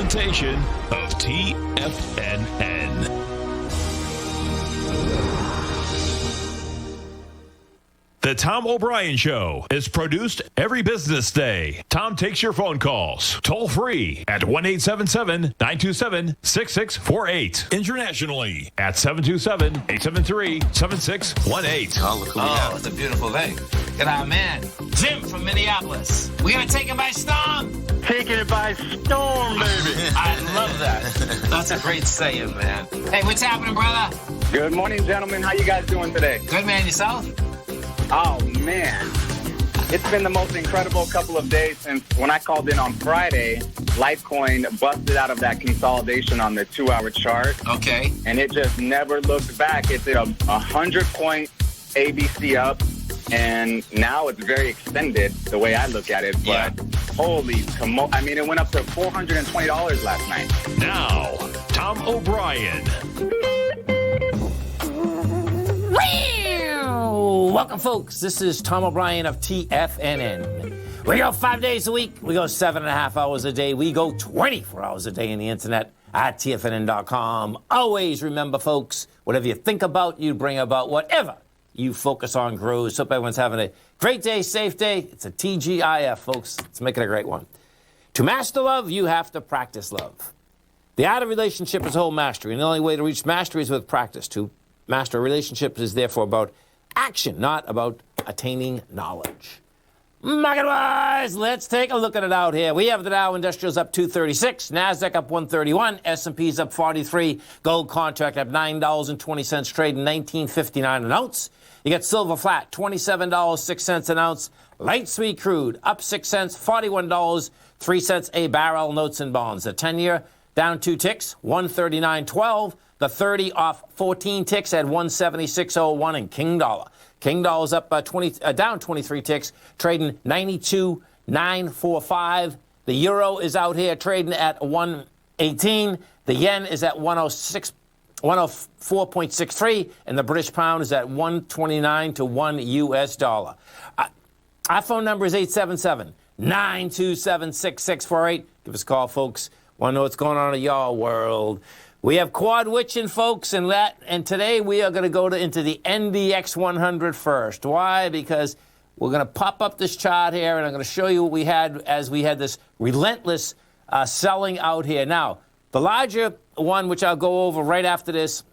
presentation of TFNN. The Tom O'Brien Show is produced every business day. Tom takes your phone calls toll free at 1-877-927-6648. Internationally at 727-873-7618. Oh, look who we have. It's a beautiful day. Got our man, Jim from Minneapolis. We're going to take it by storm. Taking it by storm, baby. I love that. That's a great saying, man. Hey, what's happening, brother? Good morning, gentlemen. How you guys doing today? Good, man. Yourself? Oh, man. It's been the most incredible couple of days since when I called in on Friday, Litecoin busted out of that consolidation on the 2-hour chart. Okay. And it just never looked back. It's a 100-point ABC up, and now it's very extended the way I look at it. But holy, I mean, it went up to $420 last night. Now, Tom O'Brien. Welcome, folks. This is Tom O'Brien of TFNN. We go 5 days a week. We go 7.5 hours a day. We go 24 hours a day on the internet at TFNN.com. Always remember, folks, whatever you think about, you bring about. Whatever you focus on grows. Hope everyone's having a great day, safe day. It's a TGIF, folks. Let's make it a great one. To master love, you have to practice love. The art of relationship is whole mastery, and the only way to reach mastery is with practice. To master a relationship is therefore about action, not about attaining knowledge. Market-wise, let's take a look at it out here. We have the Dow Industrials up 236, NASDAQ up 131, S&P's up 43, gold contract up $9.20, trading $19.59 an ounce. You get silver flat, $27.06 an ounce. Light sweet crude up 6 cents, $41.03 a barrel. Notes and bonds. The 10-year down 2 ticks, 139.12. The 30 off 14 ticks at 176.01, and King Dollar. King Dollar's up down 23 ticks, trading 92.945. The euro is out here trading at 118. The yen is at 104.63, and the British pound is at 129 to 1 US dollar. Our phone number is 877-927-6648. Give us a call, folks. Want to know what's going on in your world. We have quad witching, folks, and today we are going to go into the NDX 100 first. Why? Because we're going to pop up this chart here, and I'm going to show you what we had as we had this relentless selling out here. Now, the larger one, which I'll go over right after this,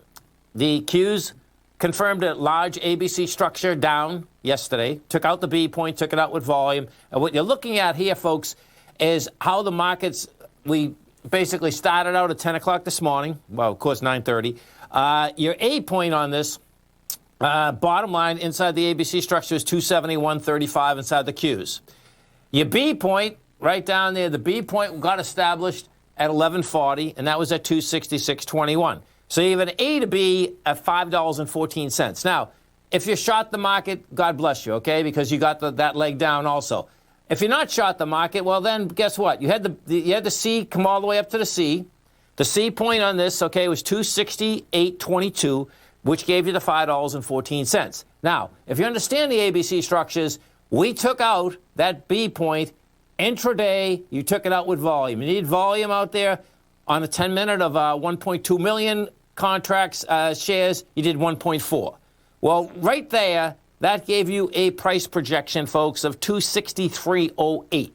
the Qs confirmed a large ABC structure down yesterday, took out the B point, took it out with volume. And what you're looking at here, folks, is how the markets, we basically started out at 10 o'clock this morning. Well, of course, 9:30. Your A point on this, bottom line, inside the ABC structure is 271.35 inside the Qs. Your B point, right down there, the B point got established at 11:40, and that was at 266.21. So you have an A to B at $5.14. Now, if you short the market, God bless you, okay, because you got that leg down also. If you're not short the market, well, then guess what? You had the C come all the way up to the C. The C point on this, okay, was 268.22, which gave you the $5.14. Now, if you understand the ABC structures, we took out that B point intraday. You took it out with volume. You need volume out there on a 10-minute of 1.2 million contracts, shares. You did 1.4. Well, right there, that gave you a price projection, folks, of 263.08.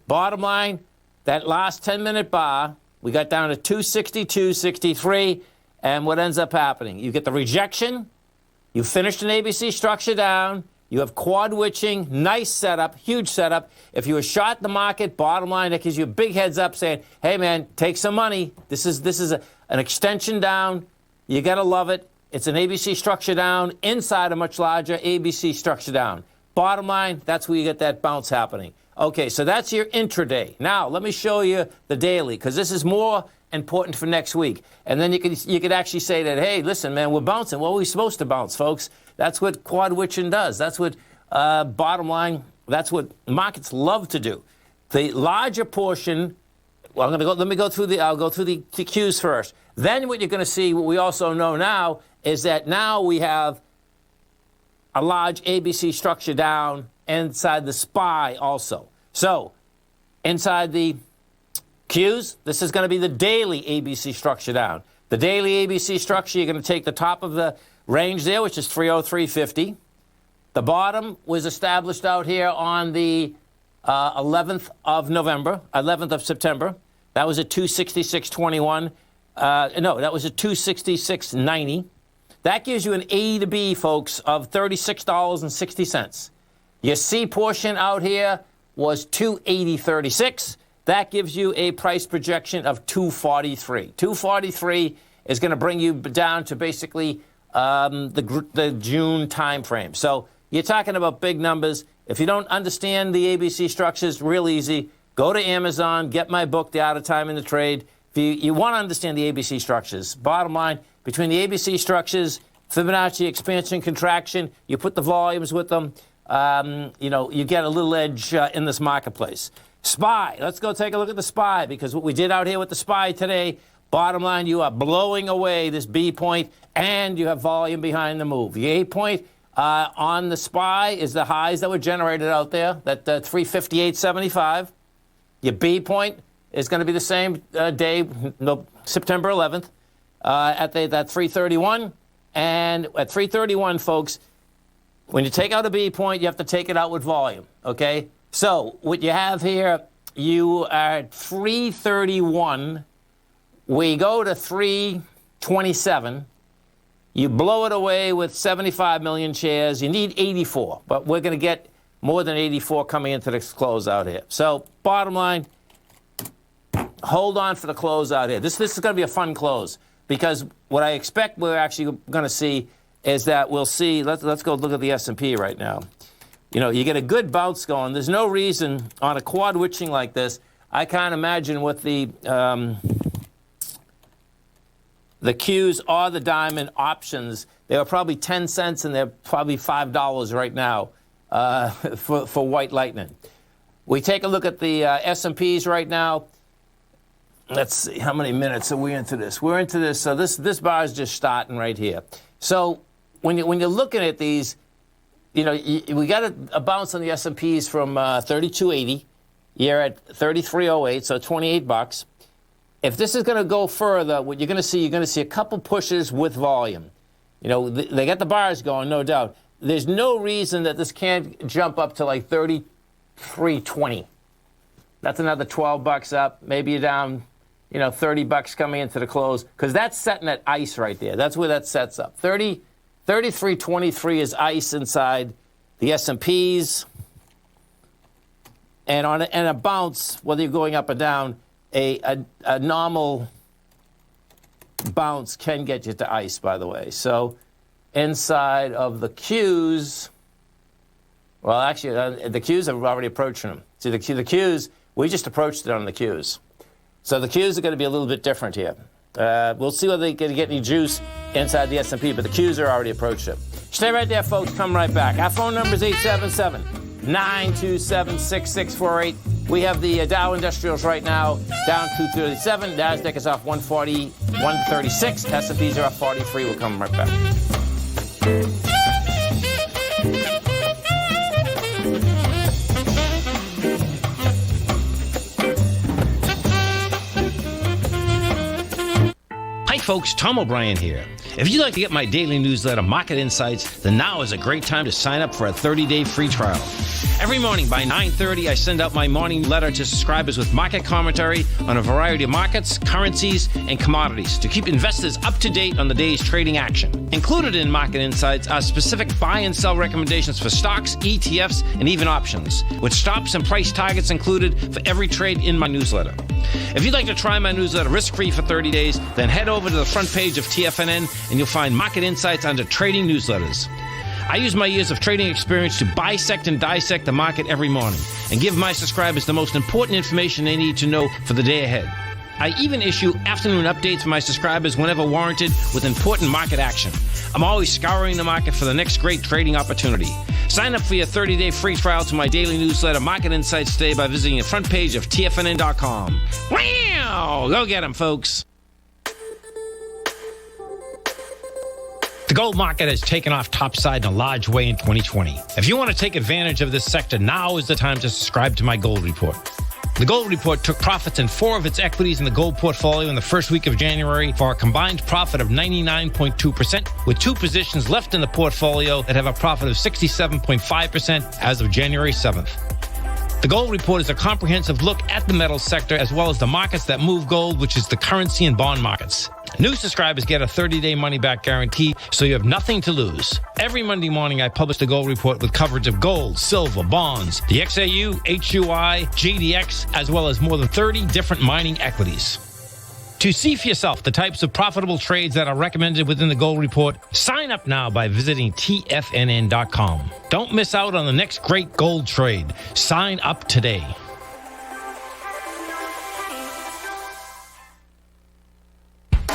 Bottom line, that last 10-minute bar, we got down to 262.63, and what ends up happening? You get the rejection, you finished an ABC structure down, you have quad witching, nice setup, huge setup. If you were short the market, bottom line, that gives you a big heads up saying, hey, man, take some money. This is an extension down. You got to love it. It's an ABC structure down inside a much larger ABC structure down. Bottom line, that's where you get that bounce happening. Okay, so that's your intraday. Now, let me show you the daily, because this is more important for next week. And then you could actually say that, hey, listen, man, we're bouncing. Well, we're supposed to bounce, folks. That's what quad witching does. That's what, bottom line, that's what markets love to do. The larger portion, well, I'll go through the Qs first. Then what you're going to see, what we also know now, is that now we have a large ABC structure down inside the SPY also. So inside the Qs, this is going to be the daily ABC structure down. The daily ABC structure, you're going to take the top of the range there, which is 303.50. The bottom was established out here on the 11th of September. That was at 266.21. No, that was at 266.90. That gives you an A to B, folks, of $36.60. Your C portion out here was 280.36. That gives you a price projection of 243. 243 is going to bring you down to basically the June time frame. So you're talking about big numbers. If you don't understand the ABC structures, real easy. Go to Amazon, get my book, The Art of Time in the Trade. If you want to understand the ABC structures, bottom line, between the ABC structures, Fibonacci, expansion, contraction, you put the volumes with them, you get a little edge in this marketplace. SPY, let's go take a look at the SPY, because what we did out here with the SPY today, bottom line, you are blowing away this B point, and you have volume behind the move. The A point on the SPY is the highs that were generated out there, that 358.75. Your B point is going to be the same day, September 11th, at that 331. And at 331, folks, when you take out a B point, you have to take it out with volume, okay? So what you have here, you are at 331. We go to 327. You blow it away with 75 million shares. You need 84, but we're going to get more than 84 coming into this close out here. So bottom line, hold on for the close out here. This is going to be a fun close, because what I expect we're actually going to see is that we'll see, let's go look at the S&P right now. You get a good bounce going. There's no reason on a quad witching like this. I can't imagine with the Qs or the diamond options, they were probably 10 cents and they're probably $5 right now for white lightning. We take a look at the S&Ps right now. Let's see, how many minutes are we into this? We're into this, so this bar is just starting right here. So when you're looking at these, we got a bounce on the S&Ps from 32.80. You're at 33.08, so $28. If this is going to go further, what you're going to see a couple pushes with volume. They got the bars going, no doubt. There's no reason that this can't jump up to like 33.20. That's another $12 up. Maybe you're down, $30 coming into the close, because that's setting at ice right there. That's where that sets up. 33.23 is ice inside the S&Ps. And on a bounce, whether you're going up or down, a normal bounce can get you to ice, by the way. So inside of the Qs, well, actually, the Qs have already approached them. See, the Qs, we just approached it on the Qs. So the Qs are going to be a little bit different here. We'll see whether they can get any juice inside the S&P, but the Qs are already approached it. Stay right there, folks. Come right back. Our phone number is 877-927-6648. We have the Dow Industrials right now down 237. NASDAQ is off 140, 136. S&Ps are off 43. We'll come right back. Hi folks, Tom O'Brien here. If you'd like to get my daily newsletter, Market Insights, then now is a great time to sign up for a 30-day free trial. Every morning by 9:30, I send out my morning letter to subscribers with market commentary on a variety of markets, currencies, and commodities to keep investors up to date on the day's trading action. Included in Market Insights are specific buy and sell recommendations for stocks, ETFs, and even options, with stops and price targets included for every trade in my newsletter. If you'd like to try my newsletter risk-free for 30 days, then head over to the front page of TFNN and you'll find Market Insights under Trading Newsletters. I use my years of trading experience to bisect and dissect the market every morning and give my subscribers the most important information they need to know for the day ahead. I even issue afternoon updates for my subscribers whenever warranted with important market action. I'm always scouring the market for the next great trading opportunity. Sign up for your 30-day free trial to my daily newsletter, Market Insights, today by visiting the front page of TFNN.com. Wow! Go get them, folks. The gold market has taken off topside in a large way in 2020. If you want to take advantage of this sector, now is the time to subscribe to my gold report. The Gold Report took profits in 4 of its equities in the gold portfolio in the first week of January for a combined profit of 99.2%, with 2 positions left in the portfolio that have a profit of 67.5% as of January 7th. The Gold Report is a comprehensive look at the metals sector as well as the markets that move gold, which is the currency and bond markets. New subscribers get a 30-day money-back guarantee, so you have nothing to lose. Every Monday morning, I publish the Gold Report with coverage of gold, silver, bonds, the XAU, HUI, GDX, as well as more than 30 different mining equities. To see for yourself the types of profitable trades that are recommended within the Gold Report, sign up now by visiting TFNN.com. Don't miss out on the next great gold trade. Sign up today.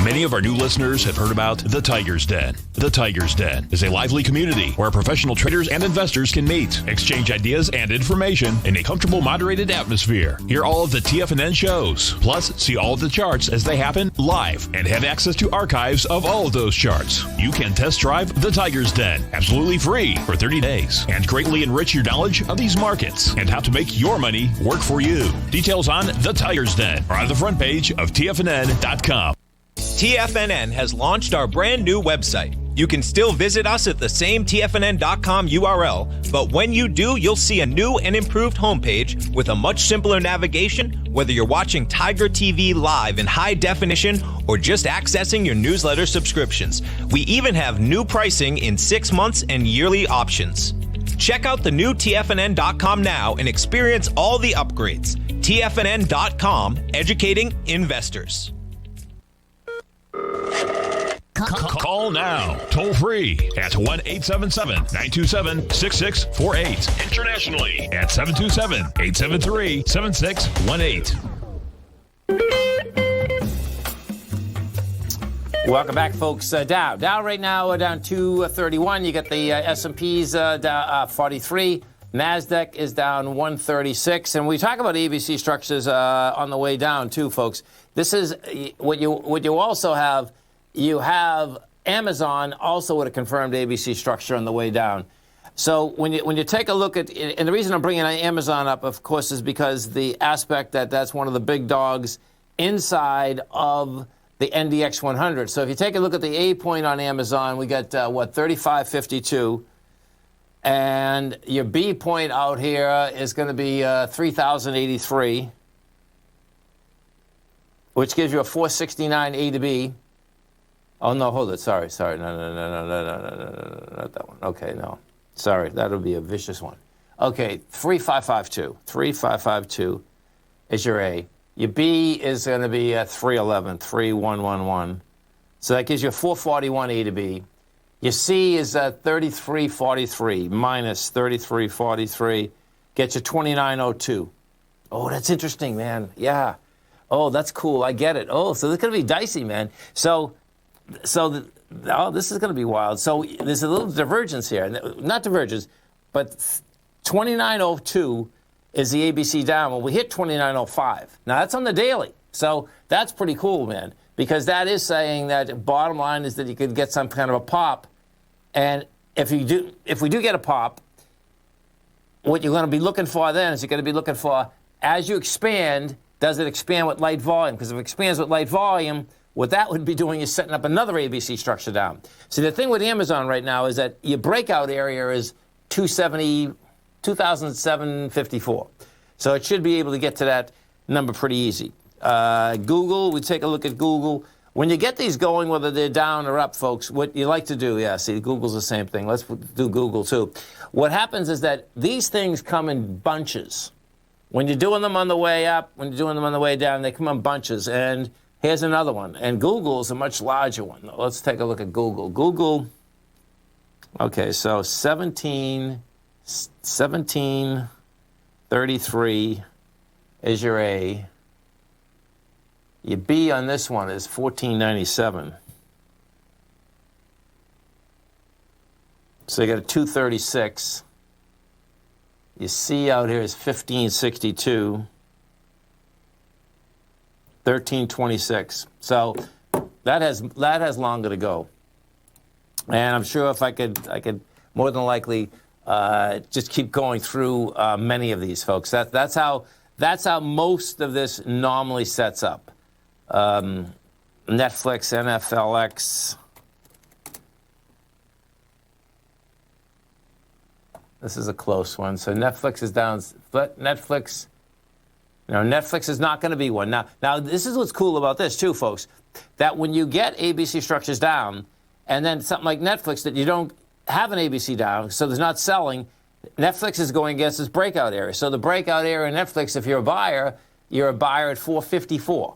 Many of our new listeners have heard about The Tiger's Den. The Tiger's Den is a lively community where professional traders and investors can meet, exchange ideas and information in a comfortable, moderated atmosphere. Hear all of the TFNN shows, plus see all of the charts as they happen live and have access to archives of all of those charts. You can test drive The Tiger's Den absolutely free for 30 days and greatly enrich your knowledge of these markets and how to make your money work for you. Details on The Tiger's Den are on the front page of TFNN.com. TFNN has launched our brand new website. You can still visit us at the same TFNN.com URL, but when you do, you'll see a new and improved homepage with a much simpler navigation, whether you're watching Tiger TV live in high definition or just accessing your newsletter subscriptions. We even have new pricing in 6 months and yearly options. Check out the new TFNN.com now and experience all the upgrades. TFNN.com, educating investors. Call now, toll free at 1-877-927-6648. Internationally at 727-873-7618. Welcome back, folks. Dow right now down 231. You got the S&P's down 43. NASDAQ is down 136. And we talk about ABC structures on the way down, too, folks. This is what you also have. You have Amazon also with a confirmed ABC structure on the way down. So when you take a look at, and the reason I'm bringing Amazon up, of course, is because the aspect that's one of the big dogs inside of the NDX 100. So if you take a look at the A point on Amazon, we got 3552, and your B point out here is going to be 3083, which gives you a 469 A to B. Oh, no, hold it. Sorry. No, not that one. Okay, no. Sorry, that'll be a vicious one. Okay, 3552. 3552 is your A. Your B is going to be 311, 3111. So that gives you a 441 A to B. Your C is 3343 minus 3343. Gets you 2902. Oh, that's interesting, man. Yeah. Oh, that's cool. I get it. Oh, so it's going to be dicey, man. So this is going to be wild. So there's a little divergence here. Not divergence, but 2902 is the ABC down. Well, we hit 2905. Now, that's on the daily. So that's pretty cool, man, because that is saying that bottom line is that you could get some kind of a pop. And if we do get a pop, what you're going to be looking for then is you're going to be looking for, as you expand, does it expand with light volume? Because if it expands with light volume, what that would be doing is setting up another ABC structure down. See, the thing with Amazon right now is that your breakout area is 2,754. So it should be able to get to that number pretty easy. Google, we take a look at Google. When you get these going, whether they're down or up, folks, what you like to do, see, Google's the same thing. Let's do Google too. What happens is that these things come in bunches. When you're doing them on the way up, when you're doing them on the way down, they come in bunches. And here's another one. And Google is a much larger one. Let's take a look at Google. Google, okay, so 1733 is your A. Your B on this one is 1497. So you got a 236. Your C out here is 1562. 1326. So that has longer to go. And I'm sure if I could more than likely just keep going through many of these, folks. That's how that's how most of this normally sets up. Netflix, NFLX. This is a close one. So Netflix is down. Netflix is not going to be one. Now, this is what's cool about this, too, folks, that when you get ABC structures down, and then something like Netflix that you don't have an ABC down, so there's not selling, Netflix is going against this breakout area. So the breakout area in Netflix, if you're a buyer at 454.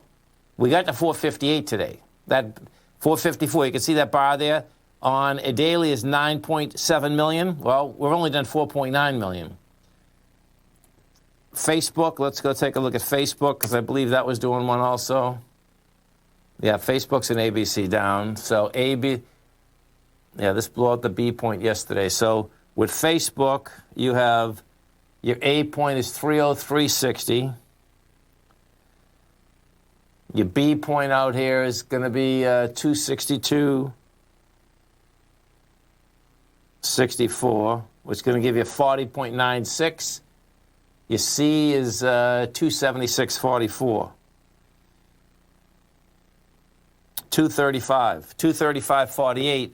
We got to 458 today. That 454, you can see that bar there. On a daily is 9.7 million. Well, we've only done 4.9 million. Facebook, let's go take a look at Facebook, because I believe that was doing one also. Yeah, Facebook's an ABC down. So this blew out the B point yesterday. So with Facebook, you have your A point is 303.60. Your B point out here is going to be 262.64, which is going to give you 40.96. Your C is 276.44. 235.48.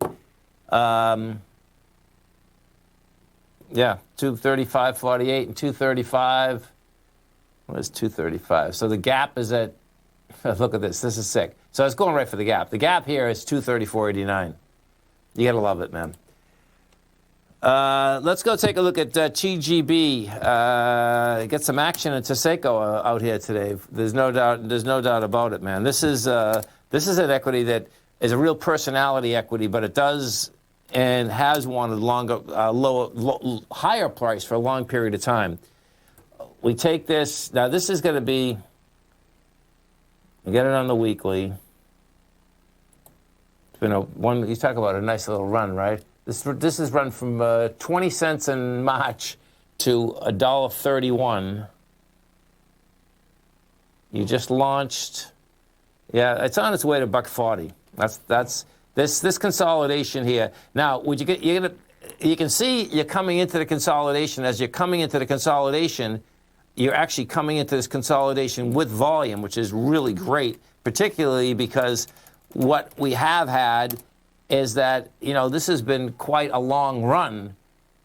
235.48 and 235. What is 235? So the gap is at, look at this. This is sick. So it's going right for the gap. The gap here is 234.89. You got to love it, man. Let's go take a look at TGB. Get some action in Taseko out here today. There's no doubt about it, man. This is an equity that is a real personality equity, but it does and has wanted higher price for a long period of time. We take this now. This is going to be. We get it on the weekly. It's been you talk about a nice little run, right? This has run from 20 cents in March to $1.31. You just launched. Yeah, it's on its way to $1.40. That's this consolidation here. Now, would you get? You can see you're coming into the consolidation. As you're coming into the consolidation, you're actually coming into this consolidation with volume, which is really great, particularly because what we have had is that, this has been quite a long run,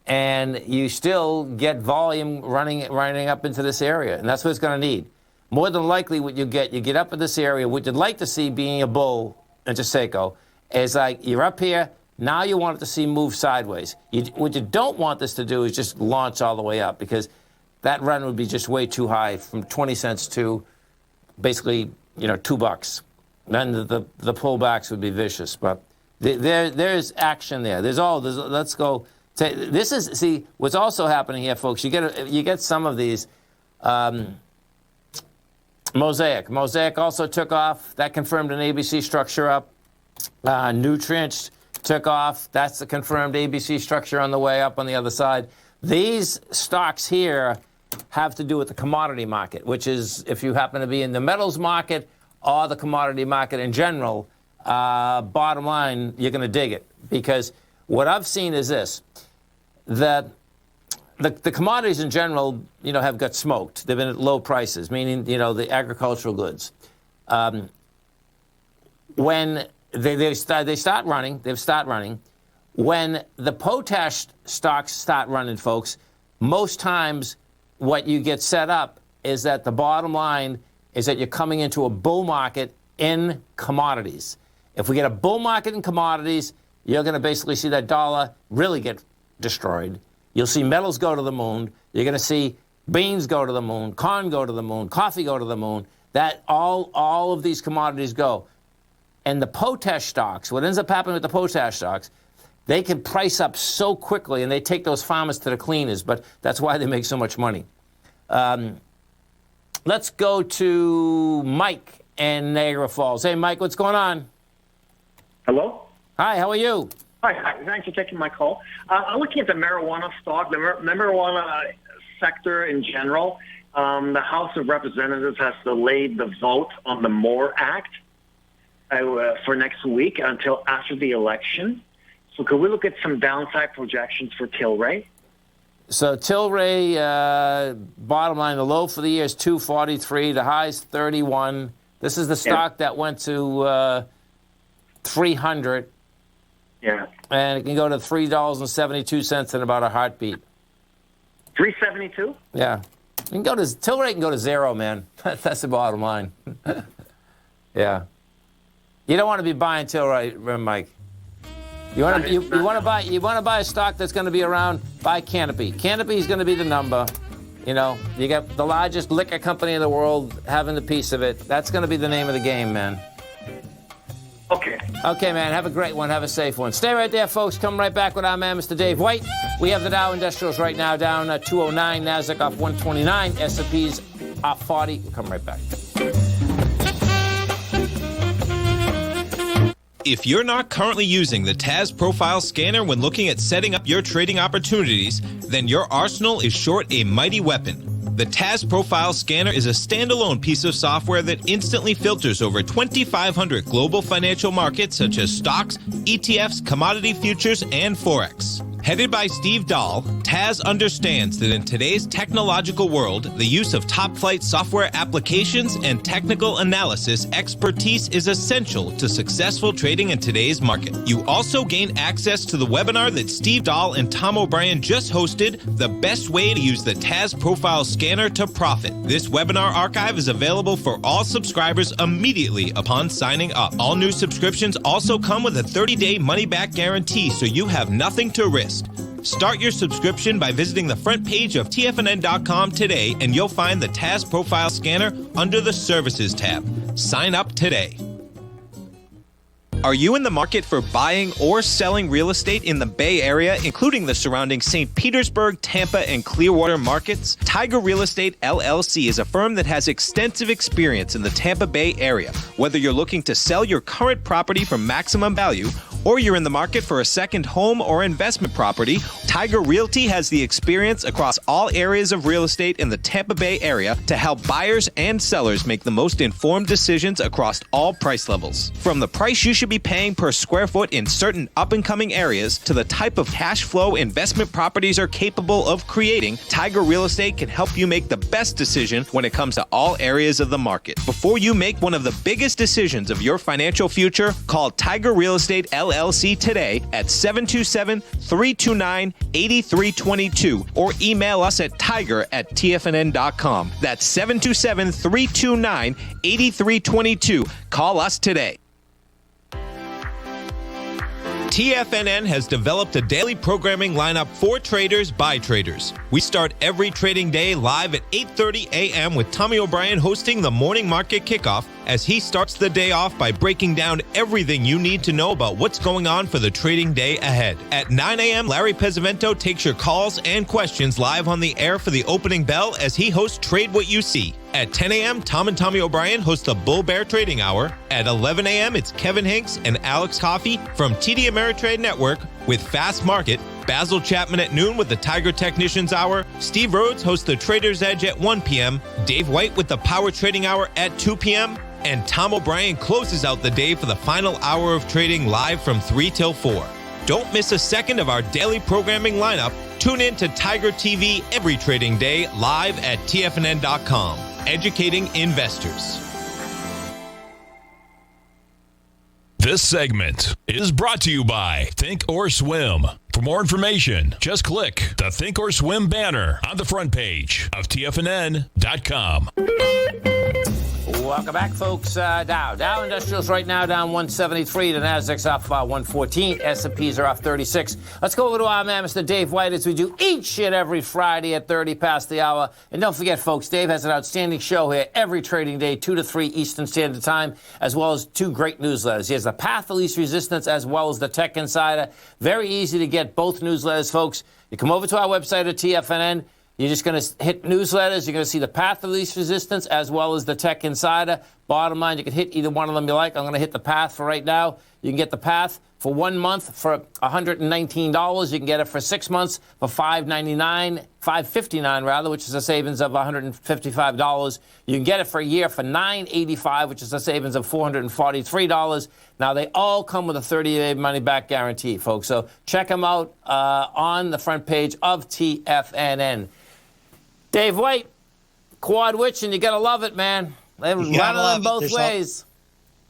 and you still get volume running up into this area, and that's what it's going to need. More than likely what you get up in this area. What you'd like to see being a bull in Taseko is like you're up here, now you want it to see move sideways. What you don't want this to do is just launch all the way up, because that run would be just way too high, from 20 cents to basically, $2. Then the pullbacks would be vicious, but there's action there. Let's go. This is, see, what's also happening here, folks. You get some of these. Mosaic also took off. That confirmed an ABC structure up. Nutrient took off. That's the confirmed ABC structure on the way up on the other side. These stocks here have to do with the commodity market, which is, if you happen to be in the metals market or the commodity market in general, bottom line, you're going to dig it. Because what I've seen is this, that the commodities in general, have got smoked. They've been at low prices, meaning, the agricultural goods. When they start running, when the potash stocks start running, folks, most times what you get set up is that the bottom line is that you're coming into a bull market in commodities. If we get a bull market in commodities, you're going to basically see that dollar really get destroyed. You'll see metals go to the moon. You're going to see beans go to the moon, corn go to the moon, coffee go to the moon. That all of these commodities go. And the potash stocks, what ends up happening with the potash stocks, they can price up so quickly, and they take those farmers to the cleaners, but that's why they make so much money. Let's go to Mike in Niagara Falls. Hey, Mike, what's going on? Hello? Hi, how are you? Hi, thanks for taking my call. I'm looking at the marijuana stock, the marijuana sector in general. The House of Representatives has delayed the vote on the MORE Act for next week until after the election. So could we look at some downside projections for Tilray? So Tilray, bottom line, the low for the year is 243. The high is 31. This is the stock that went to 300. Yeah. And it can go to $3.72 in about a heartbeat. 372? Yeah. Tilray can go to zero, man. That's the bottom line. Yeah. You don't want to be buying Tilray, Mike. You want to buy a stock that's going to be around. Buy Canopy. Canopy is going to be the number. You know, you got the largest liquor company in the world having a piece of it. That's going to be the name of the game, man. Okay. Okay, man. Have a great one. Have a safe one. Stay right there, folks. Come right back with our man, Mr. Dave White. We have the Dow Industrials right now down 209, NASDAQ off 129, S&P's off 40. We'll come right back. If you're not currently using the TAS Profile Scanner when looking at setting up your trading opportunities, then your arsenal is short a mighty weapon. The TAS Profile Scanner is a standalone piece of software that instantly filters over 2,500 global financial markets such as stocks, ETFs, commodity futures, and Forex. Headed by Steve Dahl, TAS understands that in today's technological world, the use of top-flight software applications and technical analysis expertise is essential to successful trading in today's market. You also gain access to the webinar that Steve Dahl and Tom O'Brien just hosted, The Best Way to Use the TAS Profile Scanner to Profit. This webinar archive is available for all subscribers immediately upon signing up. All new subscriptions also come with a 30-day money-back guarantee, so you have nothing to risk. Start your subscription by visiting the front page of TFNN.com today, and you'll find the TAS Profile Scanner under the Services tab. Sign up today. Are you in the market for buying or selling real estate in the Bay Area, including the surrounding St. Petersburg, Tampa, and Clearwater markets? Tiger Real Estate LLC is a firm that has extensive experience in the Tampa Bay area. Whether you're looking to sell your current property for maximum value, or you're in the market for a second home or investment property, Tiger Realty has the experience across all areas of real estate in the Tampa Bay area to help buyers and sellers make the most informed decisions across all price levels. From the price you should be paying per square foot in certain up-and-coming areas to the type of cash flow investment properties are capable of creating, Tiger Real Estate can help you make the best decision when it comes to all areas of the market. Before you make one of the biggest decisions of your financial future, call Tiger Real Estate LLC today at 727-329-8322 or email us at tiger@tfnn.com. That's 727-329-8322. Call us today. TFNN has developed a daily programming lineup for traders by traders. We start every trading day live at 8:30 a.m. with Tommy O'Brien hosting the morning market kickoff as he starts the day off by breaking down everything you need to know about what's going on for the trading day ahead. At 9 a.m., Larry Pesavento takes your calls and questions live on the air for the opening bell as he hosts Trade What You See. At 10 a.m., Tom and Tommy O'Brien host the Bull Bear Trading Hour. At 11 a.m., it's Kevin Hinks and Alex Coffey from TD Ameritrade Network with Fast Market. Basil Chapman at noon with the Tiger Technicians Hour. Steve Rhodes hosts the Trader's Edge at 1 p.m. Dave White with the Power Trading Hour at 2 p.m. And Tom O'Brien closes out the day for the final hour of trading live from 3 till 4. Don't miss a second of our daily programming lineup. Tune in to Tiger TV every trading day live at TFNN.com. Educating investors. This segment is brought to you by Think or Swim. For more information, just click the Think or Swim banner on the front page of TFNN.com. Welcome back, folks. Dow Industrials right now down 173. The Nasdaq's off 114. S&Ps are off 36. Let's go over to our man, Mr. Dave White, as we do each and every Friday at 30 past the hour. And don't forget, folks, Dave has an outstanding show here every trading day, 2 to 3 Eastern Standard Time, as well as 2 great newsletters. He has the Path of Least Resistance as well as the Tech Insider. Very easy to get both newsletters, folks. You come over to our website at TFNN. You're just going to hit newsletters. You're going to see the Path of Least Resistance as well as the Tech Insider. Bottom line, you can hit either one of them you like. I'm going to hit the Path for right now. You can get the Path for 1 month for $119. You can get it for 6 months for $559 rather, which is a savings of $155. You can get it for a year for $985, which is a savings of $443. Now, they all come with a 30-day money-back guarantee, folks. So check them out on the front page of TFNN. Dave White, quad witching, you got to love it, man. They run them both ways.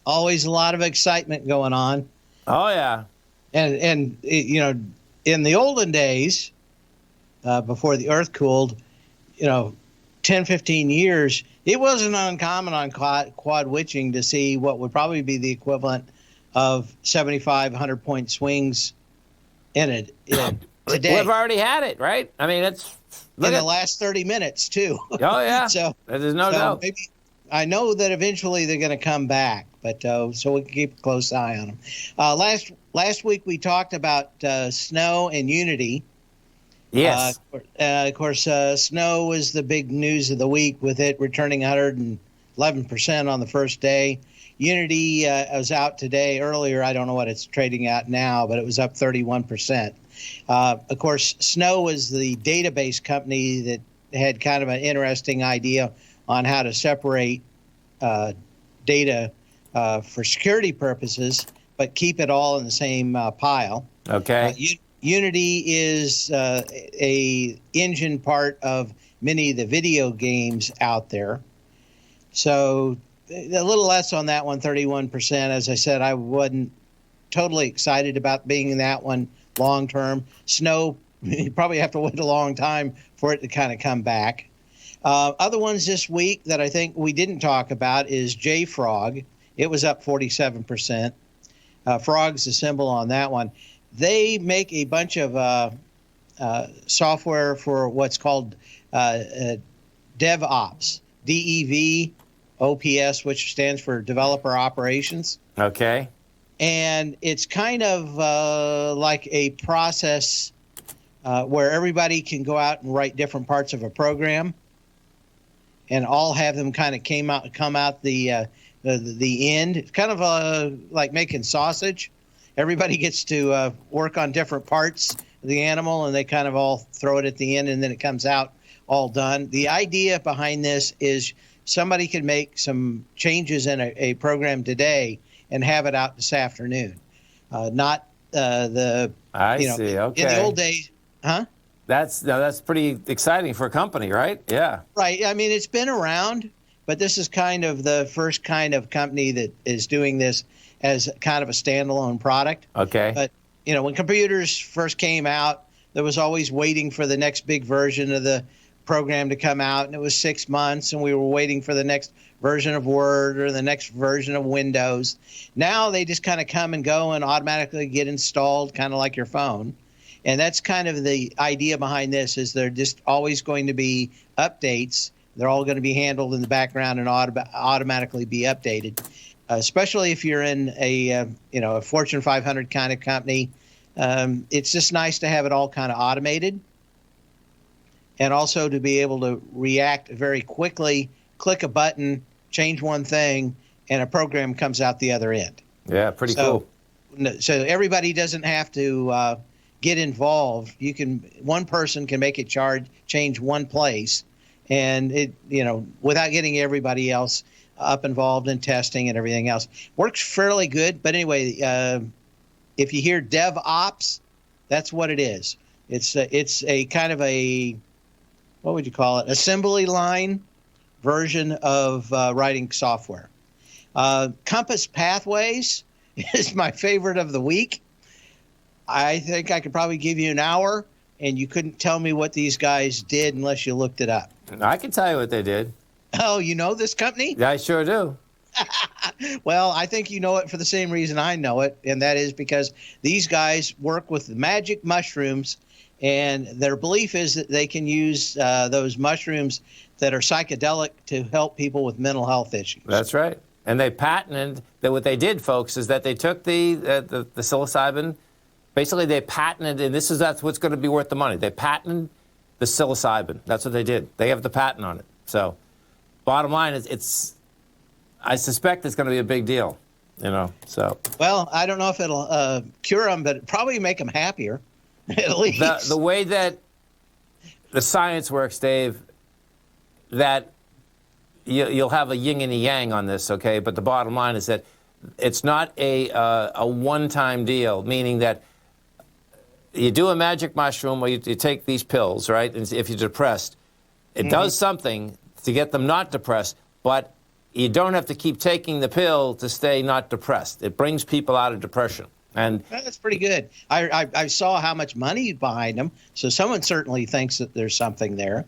Always a lot of excitement going on. Oh, yeah. And you know, in the olden days, before the earth cooled, 10, 15 years, it wasn't uncommon on quad witching to see what would probably be the equivalent of 75, 100-point swings in it today. We've already had it, right? I mean, it's... In the last 30 minutes, too. Oh, yeah. So there's no doubt. Maybe, I know that eventually they're going to come back, but so we can keep a close eye on them. Last week we talked about Snow and Unity. Yes. Of course, Snow was the big news of the week with it returning 111% on the first day. Unity was out today earlier. I don't know what it's trading at now, but it was up 31%. Of course, Snow was the database company that had kind of an interesting idea on how to separate data for security purposes, but keep it all in the same pile. Okay. Unity is a engine part of many of the video games out there. So a little less on that one, 31%. As I said, I wasn't totally excited about being in that one long term. Snow, you probably have to wait a long time for it to kind of come back. Other ones this week that I think we didn't talk about is JFrog. It was up 47%. Frog's the symbol on that one. They make a bunch of software for what's called DevOps, DEVOPS, which stands for Developer Operations. Okay. And it's kind of like a process where everybody can go out and write different parts of a program, and all have them kind of come out the end. It's kind of like making sausage. Everybody gets to work on different parts of the animal, and they kind of all throw it at the end, and then it comes out all done. The idea behind this is somebody can make some changes in a program today and have it out this afternoon. Not the see. Okay. In the old days, huh? That's pretty exciting for a company, right? Yeah. Right. I mean, it's been around, but this is kind of the first kind of company that is doing this as kind of a standalone product. Okay. But when computers first came out, there was always waiting for the next big version of the program to come out, and it was 6 months, and we were waiting for the next version of Word or the next version of Windows. Now they just kind of come and go and automatically get installed, kind of like your phone. And that's kind of the idea behind this, is they're just always going to be updates. They're all going to be handled in the background and automatically be updated, especially if you're in a Fortune 500 kind of company. It's just nice to have it all kind of automated, and also to be able to react very quickly, click a button, change one thing, and a program comes out the other end. Yeah, pretty cool. So everybody doesn't have to get involved. One person can make it change one place, and it without getting everybody else up involved in testing and everything else. Works fairly good. But anyway, if you hear DevOps, that's what it is. It's a kind of a, what would you call it? Assembly line version of writing software. Compass Pathways is my favorite of the week. I think I could probably give you an hour, and you couldn't tell me what these guys did unless you looked it up. I can tell you what they did. Oh, you know this company? Yeah, I sure do. Well, I think you know it for the same reason I know it, and that is because these guys work with magic mushrooms, and their belief is that they can use those mushrooms that are psychedelic to help people with mental health issues. That's right. And they patented that. What they did, folks, is that they took the psilocybin. Basically, they patented, and that's what's going to be worth the money. They patented the psilocybin. That's what they did. They have the patent on it. So, bottom line is, I suspect it's going to be a big deal, so. Well, I don't know if it'll cure them, but probably make them happier, at least. The way that the science works, Dave, that you'll have a yin and a yang on this, okay? But the bottom line is that it's not a one-time deal, meaning that you do a magic mushroom or you take these pills, right? And if you're depressed, it does something to get them not depressed, but you don't have to keep taking the pill to stay not depressed. It brings people out of depression. And that's pretty good. I saw how much money behind them, so someone certainly thinks that there's something there.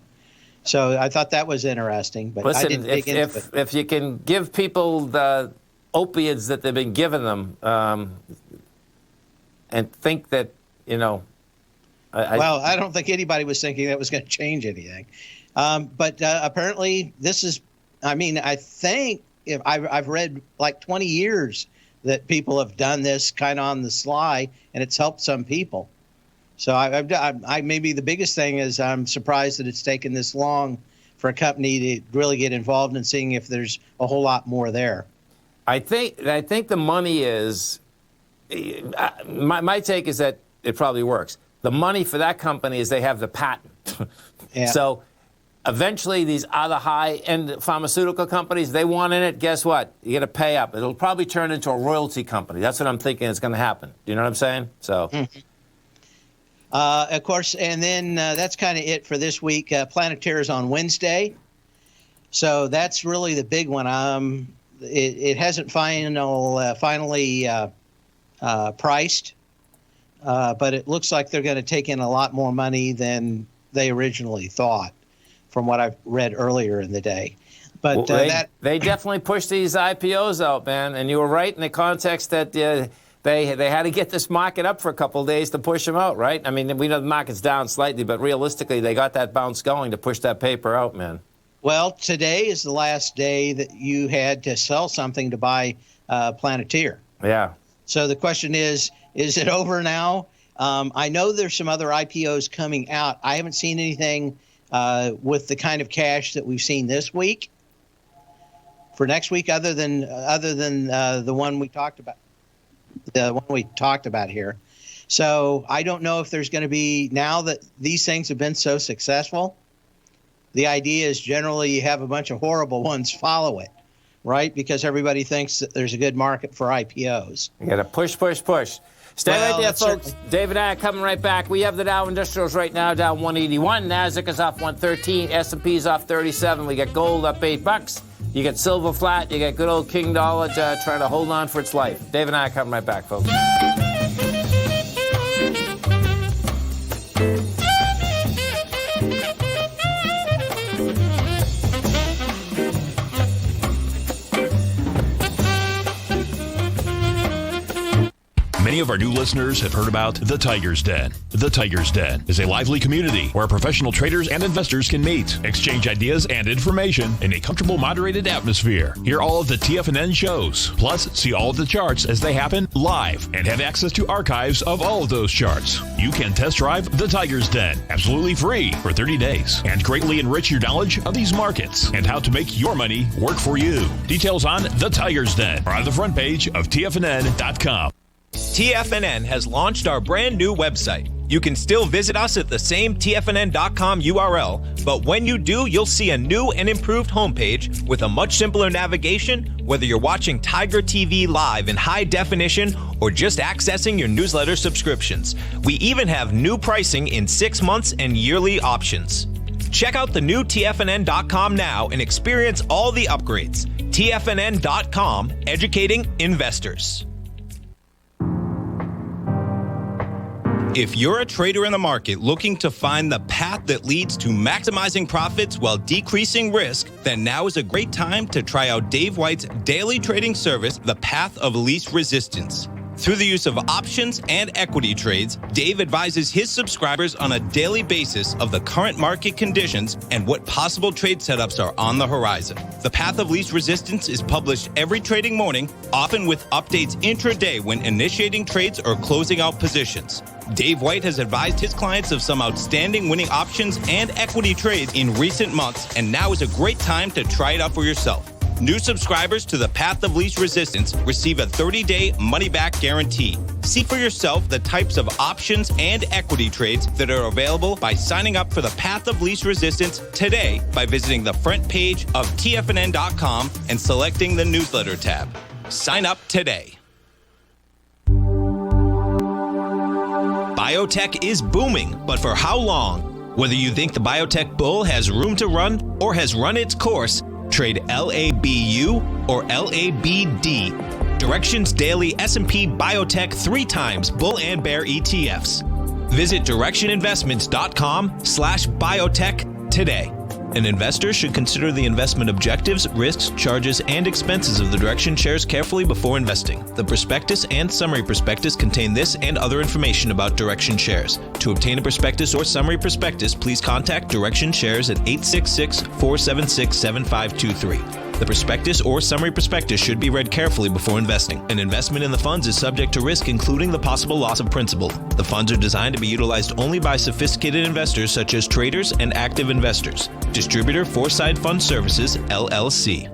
So I thought that was interesting, but listen, I didn't dig into it. If you can give people the opiates that they've been giving them, and think that, well, I don't think anybody was thinking that was going to change anything. But apparently this is, I think if I've read like 20 years that people have done this kind of on the sly, and it's helped some people. So I maybe the biggest thing is I'm surprised that it's taken this long for a company to really get involved in seeing if there's a whole lot more there. I think the money is, my take is that it probably works. The money for that company is they have the patent. Yeah. So eventually these other high-end pharmaceutical companies, they want in it, guess what? You got to pay up. It'll probably turn into a royalty company. That's what I'm thinking is going to happen. Do you know what I'm saying? So. Of course, and then that's kind of it for this week. Planeteer is on Wednesday. So that's really the big one. It hasn't finally priced, but it looks like they're going to take in a lot more money than they originally thought, from what I've read earlier in the day. But they definitely pushed these IPOs out, man. And you were right in the context that they had to get this market up for a couple of days to push them out, right? I mean, we know the market's down slightly, but realistically, they got that bounce going to push that paper out, man. Well, today is the last day that you had to sell something to buy Planeteer. Yeah. So the question is it over now? I know there's some other IPOs coming out. I haven't seen anything with the kind of cash that we've seen this week for next week, other than the one we talked about. The one we talked about here. So I don't know if there's going to be, now that these things have been so successful, the idea is generally you have a bunch of horrible ones follow it, right? Because everybody thinks that there's a good market for IPOs. You got to push. Stay right there, folks. Dave and I are coming right back. We have the Dow Industrials right now down 181. NASDAQ is off 113. S&P is off 37. We got gold up $8. You got silver flat. You got good old King Dollar trying to hold on for its life. Dave and I are coming right back, folks. Many of our new listeners have heard about The Tiger's Den. The Tiger's Den is a lively community where professional traders and investors can meet, exchange ideas and information in a comfortable, moderated atmosphere. Hear all of the TFNN shows, plus see all of the charts as they happen live and have access to archives of all of those charts. You can test drive The Tiger's Den absolutely free for 30 days and greatly enrich your knowledge of these markets and how to make your money work for you. Details on The Tiger's Den are on the front page of TFNN.com. TFNN has launched our brand new website. You can still visit us at the same TFNN.com URL, but when you do, you'll see a new and improved homepage with a much simpler navigation, whether you're watching Tiger TV live in high definition or just accessing your newsletter subscriptions. We even have new pricing in 6 months and yearly options. Check out the new TFNN.com now and experience all the upgrades. TFNN.com, educating investors. If you're a trader in the market looking to find the path that leads to maximizing profits while decreasing risk, then now is a great time to try out Dave White's daily trading service, The Path of Least Resistance. Through the use of options and equity trades, Dave advises his subscribers on a daily basis of the current market conditions and what possible trade setups are on the horizon. The Path of Least Resistance is published every trading morning, often with updates intraday when initiating trades or closing out positions. Dave White has advised his clients of some outstanding winning options and equity trades in recent months, and now is a great time to try it out for yourself. New subscribers to the Path of Least Resistance receive a 30-day money-back guarantee. See for yourself the types of options and equity trades that are available by signing up for the Path of Least Resistance today by visiting the front page of TFNN.com and selecting the newsletter tab. Sign up today. Biotech is booming, but for how long? Whether you think the biotech bull has room to run or has run its course, trade LABU or LABD. Direction's daily S&P Biotech 3 times bull and bear ETFs. Visit directioninvestments.com/biotech today. An investor should consider the investment objectives, risks, charges, and expenses of the Direction shares carefully before investing. The prospectus and summary prospectus contain this and other information about Direction shares. To obtain a prospectus or summary prospectus, please contact Direction shares at 866-476-7523. The prospectus or summary prospectus should be read carefully before investing. An investment in the funds is subject to risk, including the possible loss of principal. The funds are designed to be utilized only by sophisticated investors such as traders and active investors. Distributor Foreside Fund Services, LLC.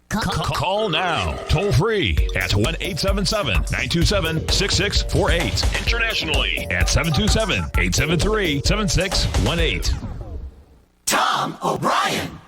Call now, toll free at 1-877-927-6648. Internationally at 727-873-7618. Tom O'Brien.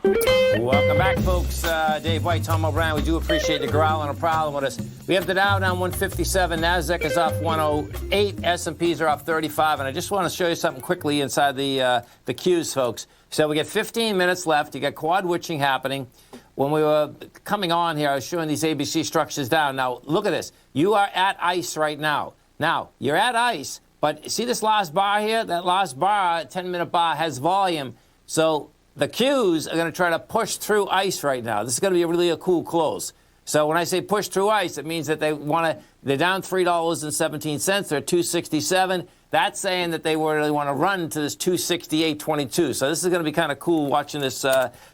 Welcome back, folks. Dave White, Tom O'Brien. We do appreciate the growling and prowling with us. We have the Dow down 157. NASDAQ is off 108. S&Ps are off 35. And I just want to show you something quickly inside the cues, folks. So we got 15 minutes left. You got quad witching happening. When we were coming on here, I was showing these ABC structures down. Now, look at this. You are at ICE right now. Now, you're at ICE, but see this last bar here? That last bar, 10-minute bar, has volume. So the Qs are going to try to push through ICE right now. This is going to be really a cool close. So when I say push through ICE, it means that they're down $3.17. They're at 267. That's saying that they really want to run to this 268.22. So this is going to be kind of cool watching this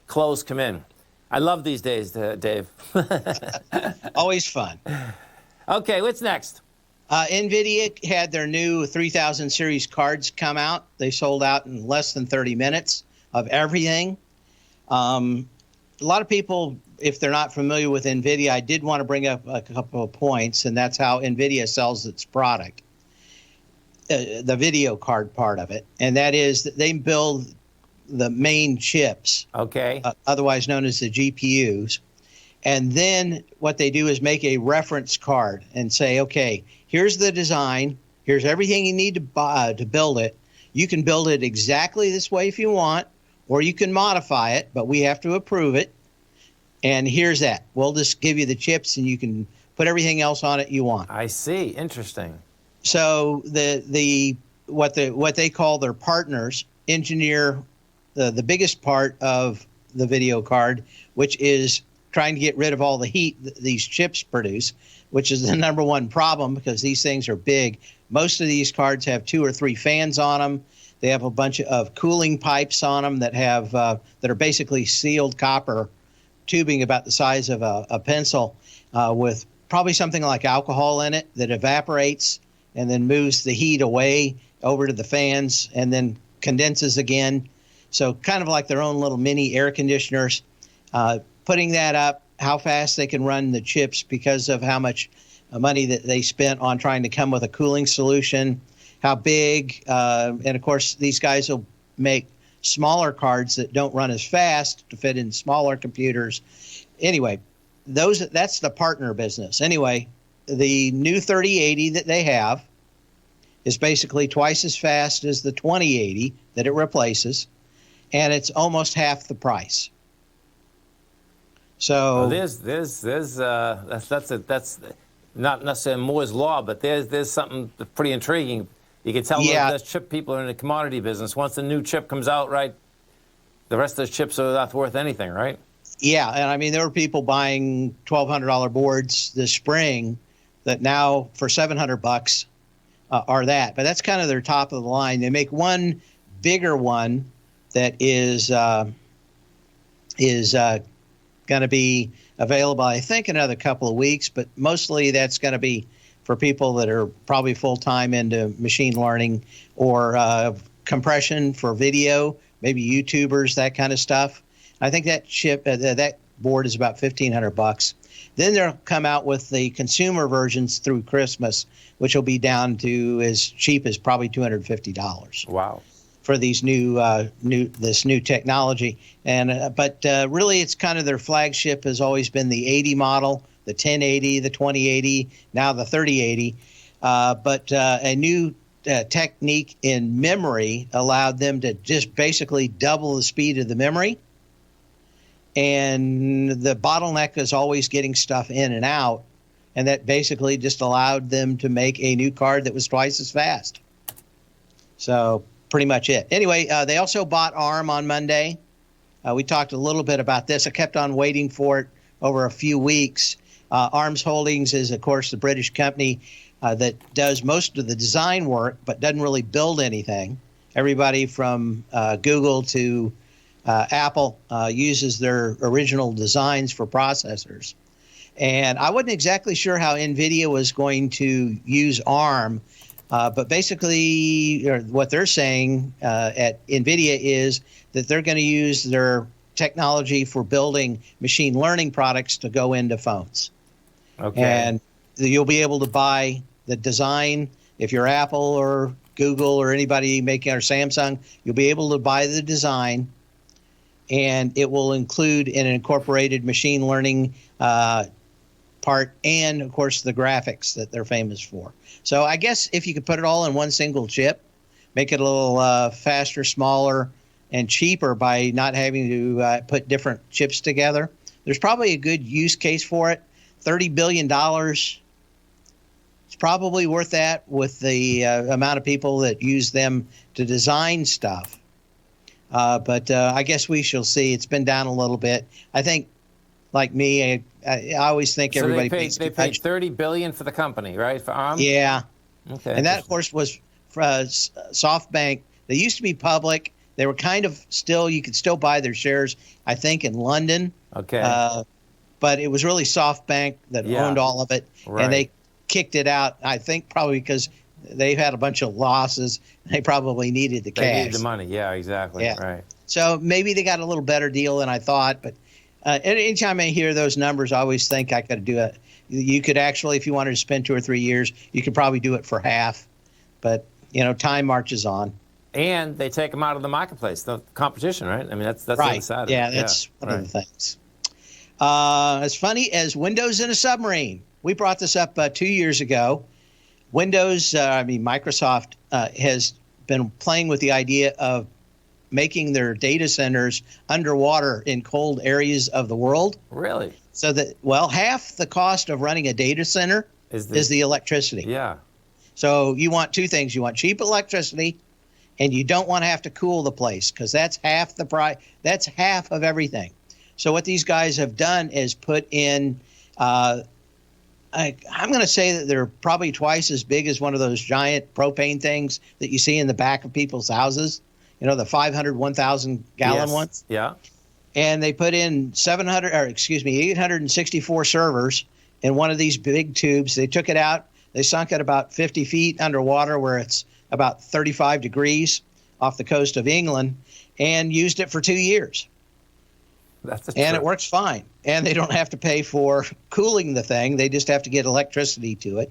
close come in. I love these days, Dave. Always fun. Okay, what's next? NVIDIA had their new 3000 series cards come out. They sold out in less than 30 minutes of everything. A lot of people, if they're not familiar with NVIDIA, I did want to bring up a couple of points, and that's how NVIDIA sells its product, the video card part of it. And that is that they build the main chips, okay, otherwise known as the GPUs. And then what they do is make a reference card and say, okay, here's the design. Here's everything you need to buy to build it. You can build it exactly this way if you want, or you can modify it, but we have to approve it. And here's that. We'll just give you the chips and you can put everything else on it you want. I see. Interesting. So what they call their partners engineer the biggest part of the video card, which is trying to get rid of all the heat that these chips produce, which is the number one problem because these things are big. Most of these cards have 2 or 3 fans on them. They have a bunch of cooling pipes on them that have that are basically sealed copper tubing about the size of a pencil with probably something like alcohol in it that evaporates and then moves the heat away over to the fans and then condenses again. So kind of like their own little mini air conditioners. Putting that up, how fast they can run the chips because of how much money that they spent on trying to come with a cooling solution, how big, and of course these guys will make smaller cards that don't run as fast to fit in smaller computers. Anyway, that's the partner business. Anyway, the new 3080 that they have is basically twice as fast as the 2080 that it replaces, and it's almost half the price. So that's not necessarily Moore's law, but there's something pretty intriguing. You can tell those chip people are in the commodity business. Once the new chip comes out, right, the rest of those chips are not worth anything, right? Yeah, and I mean there were people buying $1,200 boards this spring that now for $700 are that. But that's kind of their top of the line. They make one bigger one that is going to be available, I think, in another couple of weeks. But mostly that's going to be for people that are probably full-time into machine learning or compression for video, maybe YouTubers, that kind of stuff. I think that that board is about $1,500. Then they'll come out with the consumer versions through Christmas, which will be down to as cheap as probably $250. Wow. For these this new technology. And but really, it's kind of their flagship has always been the 80 model, the 1080, the 2080, now the 3080. But a new technique in memory allowed them to just basically double the speed of the memory. And the bottleneck is always getting stuff in and out. And that basically just allowed them to make a new card that was twice as fast. So pretty much it. Anyway, they also bought ARM on Monday. We talked a little bit about this. I kept on waiting for it over a few weeks. ARMS Holdings is, of course, the British company that does most of the design work, but doesn't really build anything. Everybody from Google to Apple uses their original designs for processors. And I wasn't exactly sure how NVIDIA was going to use ARM, but basically what they're saying at NVIDIA is that they're going to use their technology for building machine learning products to go into phones. Okay. And you'll be able to buy the design. If you're Apple or Google or anybody making, or Samsung, you'll be able to buy the design, and it will include an incorporated machine learning part and, of course, the graphics that they're famous for. So I guess if you could put it all in one single chip, make it a little faster, smaller, and cheaper by not having to put different chips together, there's probably a good use case for it. $30 billion. It's probably worth that with the amount of people that use them to design stuff. But I guess we shall see. It's been down a little bit. I think, like me, I always think so everybody they paid $30 billion for the company, right? For ARM? Yeah. Okay. And that, of course, was SoftBank. They used to be public. They were kind of still, you could still buy their shares, I think, in London. Okay. But it was really SoftBank that owned all of it. Right. And they kicked it out, I think, probably because they've had a bunch of losses. They probably needed the cash. They needed the money. Yeah, exactly. Yeah. Right. So maybe they got a little better deal than I thought. But anytime I hear those numbers, I always think I could do it. You could actually, if you wanted to spend 2 or 3 years, you could probably do it for half. But, time marches on. And they take them out of the marketplace, the competition, right? I mean, that's right. the other side of it. Yeah, that's one of the things. As funny as Windows in a submarine. We brought this up 2 years ago. Microsoft has been playing with the idea of making their data centers underwater in cold areas of the world. Really? So that, half the cost of running a data center is the electricity. Yeah. So you want two things. You want cheap electricity, and you don't want to have to cool the place, because that's half the price. That's half of everything. So what these guys have done is put in, I'm going to say that they're probably twice as big as one of those giant propane things that you see in the back of people's houses, the 500, 1,000 gallon ones. Yeah. And they put in 864 servers in one of these big tubes. They took it out. They sunk it about 50 feet underwater, where it's about 35 degrees off the coast of England, and used it for 2 years. And it works fine. And they don't have to pay for cooling the thing. They just have to get electricity to it.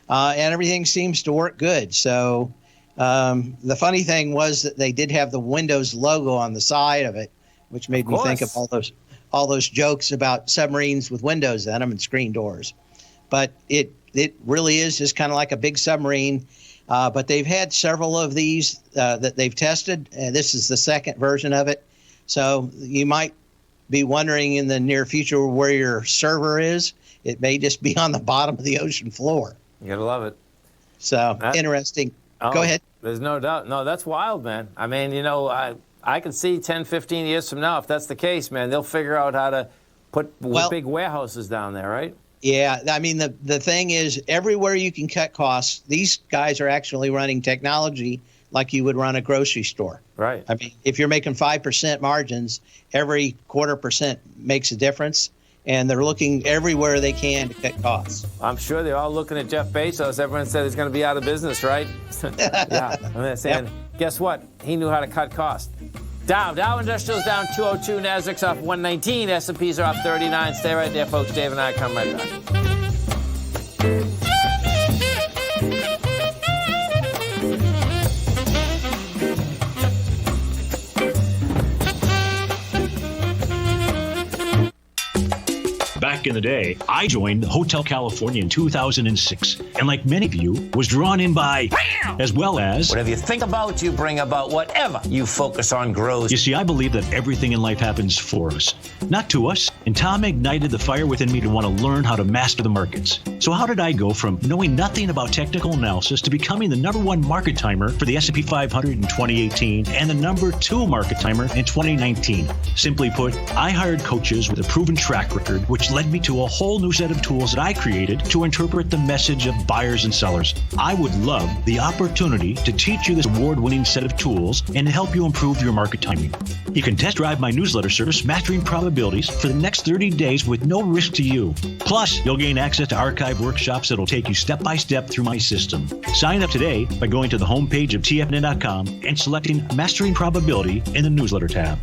And everything seems to work good. So the funny thing was that they did have the Windows logo on the side of it, which made me think of all those jokes about submarines with windows in them and screen doors. But it really is just kind of like a big submarine. But they've had several of these that they've tested, and this is the second version of it. So you might be wondering in the near future where your server is. It may just be on the bottom of the ocean floor. You gotta love it. So interesting. Go ahead. There's no doubt. No, that's wild, man. I mean, I can see 10, 15 years from now, if that's the case, man, they'll figure out how to put big warehouses down there, right? Yeah, I mean, the thing is, everywhere you can cut costs, these guys are actually running technology like you would run a grocery store. Right. I mean, if you're making 5% margins, every 0.25% makes a difference, and they're looking everywhere they can to cut costs. I'm sure they're all looking at Jeff Bezos. Everyone said he's going to be out of business, right? Yeah. And they're saying, guess what? He knew how to cut costs. Dow Industrial's down 202, Nasdaq's off 119, S&Ps are off 39. Stay right there, folks. Dave and I come right back. Back in the day, I joined Hotel California in 2006, and like many of you, was drawn in by, as well as... Whatever you think about, you bring about. Whatever you focus on grows. You see, I believe that everything in life happens for us, not to us. And Tom ignited the fire within me to want to learn how to master the markets. So how did I go from knowing nothing about technical analysis to becoming the #1 market timer for the S&P 500 in 2018 and the #2 market timer in 2019? Simply put, I hired coaches with a proven track record, which led me to a whole new set of tools that I created to interpret the message of buyers and sellers. I would love the opportunity to teach you this award-winning set of tools and to help you improve your market timing. You can test drive my newsletter service, Mastering Probabilities, for the next 30 days with no risk to you. Plus, you'll gain access to archive workshops that'll take you step-by-step through my system. Sign up today by going to the homepage of TFNN.com and selecting Mastering Probability in the newsletter tab.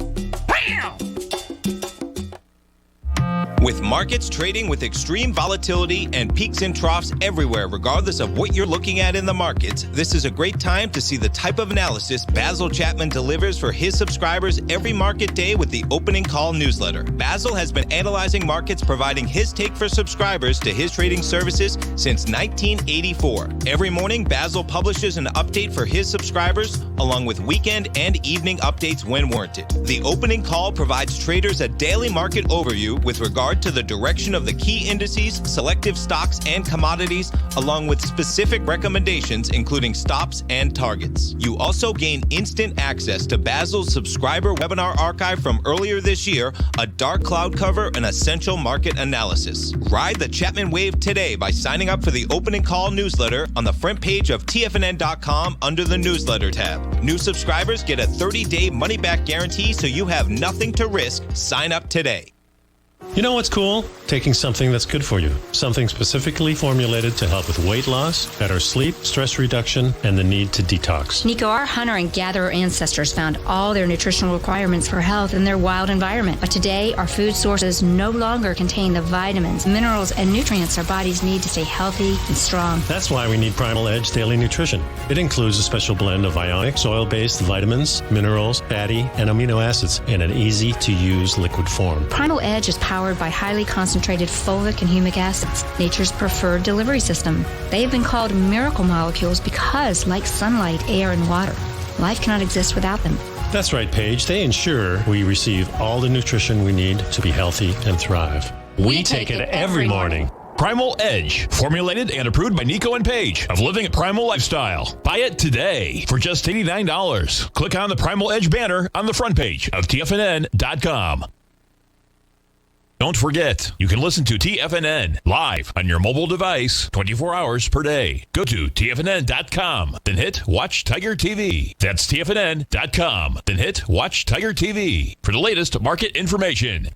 With markets trading with extreme volatility and peaks and troughs everywhere, regardless of what you're looking at in the markets, this is a great time to see the type of analysis Basil Chapman delivers for his subscribers every market day with the Opening Call newsletter. Basil has been analyzing markets, providing his take for subscribers to his trading services since 1984. Every morning, Basil publishes an update for his subscribers, along with weekend and evening updates when warranted. The Opening Call provides traders a daily market overview with regard to the direction of the key indices, selective stocks, and commodities, along with specific recommendations, including stops and targets. You also gain instant access to Basil's subscriber webinar archive from earlier this year, a dark cloud cover, and essential market analysis. Ride the Chapman wave today by signing up for the Opening Call newsletter on the front page of TFNN.com under the newsletter tab. New subscribers get a 30-day money-back guarantee, so you have nothing to risk. Sign up today. You know what's cool? Taking something that's good for you. Something specifically formulated to help with weight loss, better sleep, stress reduction, and the need to detox. Nico, our hunter and gatherer ancestors found all their nutritional requirements for health in their wild environment. But today, our food sources no longer contain the vitamins, minerals, and nutrients our bodies need to stay healthy and strong. That's why we need Primal Edge Daily Nutrition. It includes a special blend of ionic, soil-based vitamins, minerals, fatty, and amino acids in an easy-to-use liquid form. Primal Edge is powered by highly concentrated fulvic and humic acids, nature's preferred delivery system. They have been called miracle molecules because, like sunlight, air, and water, life cannot exist without them. That's right, Paige. They ensure we receive all the nutrition we need to be healthy and thrive. We take it every morning. Primal Edge, formulated and approved by Nico and Paige of Living a Primal Lifestyle. Buy it today for just $89. Click on the Primal Edge banner on the front page of TFNN.com. Don't forget, you can listen to TFNN live on your mobile device 24 hours per day. Go to TFNN.com, then hit Watch Tiger TV. That's TFNN.com, then hit Watch Tiger TV for the latest market information.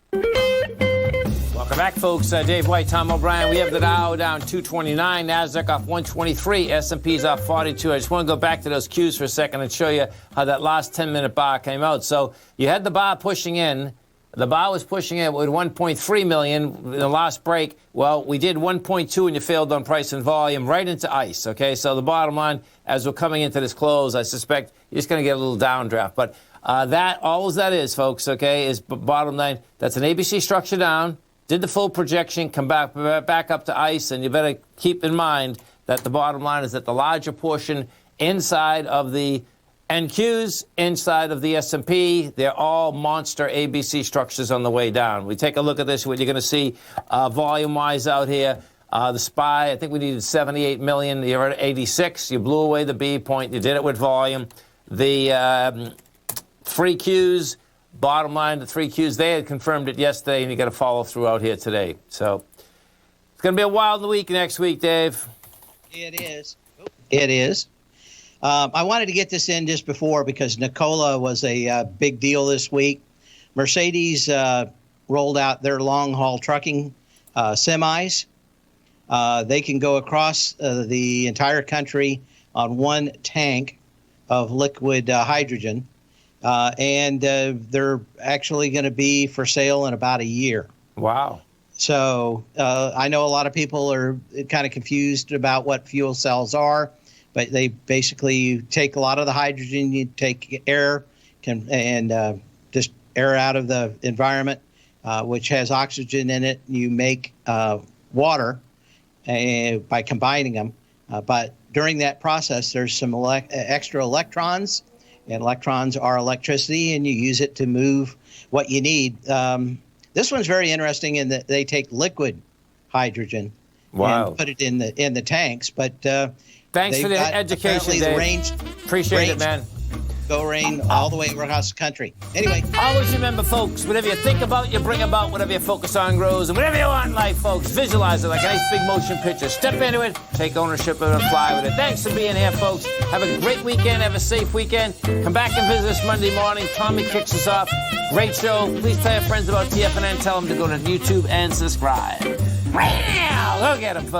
Welcome back, folks. Dave White, Tom O'Brien. We have the Dow down 229, NASDAQ off 123, S&P's off 42. I just want to go back to those cues for a second and show you how that last 10-minute bar came out. So you had the bar pushing in. The bar was pushing it with 1.3 million in the last break. Well, we did 1.2 and you failed on price and volume right into ice, okay? So the bottom line, as we're coming into this close, I suspect you're just going to get a little downdraft. But all that is, folks, okay, is bottom line. That's an ABC structure down, did the full projection, come back up to ice, and you better keep in mind that the bottom line is that the larger portion inside of the NQs, inside of the S&P, they're all monster ABC structures on the way down. We take a look at this, what you're going to see volume-wise out here. The SPY, I think we needed 78 million. You're at 86. You blew away the B point. You did it with volume. The free Qs, bottom line, the three Qs, they had confirmed it yesterday, and you got to follow through out here today. So it's going to be a wild week next week, Dave. It is. It is. I wanted to get this in just before because Nikola was a big deal this week. Mercedes rolled out their long-haul trucking semis. They can go across the entire country on one tank of liquid hydrogen, and they're actually going to be for sale in about a year. Wow. So I know a lot of people are kind of confused about what fuel cells are, but they basically take a lot of the hydrogen, you take air and just air out of the environment, which has oxygen in it. You make water by combining them. But during that process, there's some extra electrons, and electrons are electricity, and you use it to move what you need. This one's very interesting in that they take liquid hydrogen and put it in the tanks. But thanks for the education, Dave. Appreciate it, man. Go rain all the way across the country. Anyway. Always remember, folks, whatever you think about, you bring about. Whatever you focus on grows. And whatever you want in life, folks, visualize it like a nice big motion picture. Step into it, take ownership of it, and fly with it. Thanks for being here, folks. Have a great weekend. Have a safe weekend. Come back and visit us Monday morning. Tommy kicks us off. Great show. Please tell your friends about TFNN. Tell them to go to YouTube and subscribe. Wow! Look at them, folks.